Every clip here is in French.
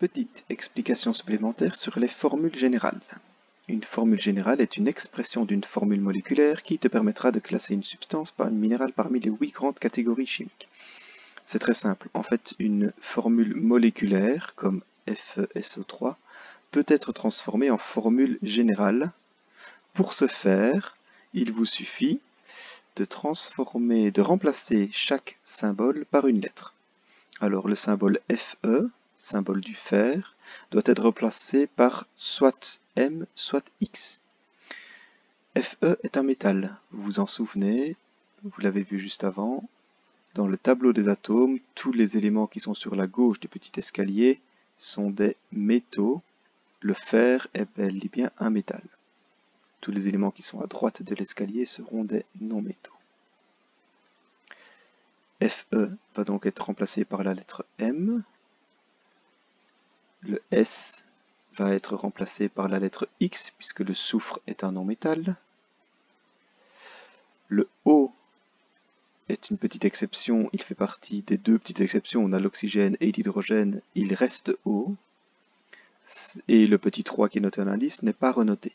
Petite explication supplémentaire sur les formules générales. Une formule générale est une expression d'une formule moléculaire qui te permettra de classer une substance minérale parmi les 8 grandes catégories chimiques. C'est très simple. En fait, une formule moléculaire, comme FeSO3, peut être transformée en formule générale. Pour ce faire, il vous suffit de remplacer chaque symbole par une lettre. Alors le symbole Fe, symbole du fer, doit être remplacé par soit M, soit X. Fe est un métal, vous vous en souvenez, vous l'avez vu juste avant. Dans le tableau des atomes, tous les éléments qui sont sur la gauche du petit escalier sont des métaux. Le fer est bel et bien un métal. Tous les éléments qui sont à droite de l'escalier seront des non-métaux. Fe va donc être remplacé par la lettre M. Le S va être remplacé par la lettre X, puisque le soufre est un non-métal. Le O est une petite exception, il fait partie des deux petites exceptions, on a l'oxygène et l'hydrogène, il reste O. Et le petit 3 qui est noté en indice n'est pas renoté.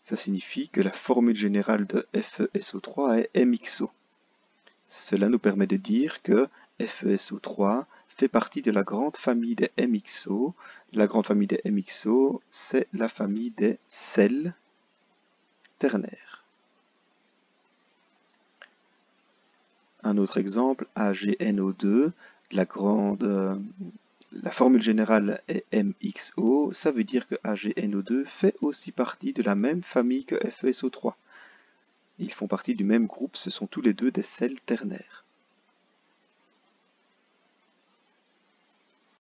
Ça signifie que la formule générale de FeSO3 est MXO. Cela nous permet de dire que FeSO3 fait partie de la grande famille des MXO. La grande famille des MXO, c'est la famille des sels ternaires. Un autre exemple, AgNO2, la formule générale est MXO, ça veut dire que AgNO2 fait aussi partie de la même famille que FeSO3. Ils font partie du même groupe, ce sont tous les deux des sels ternaires.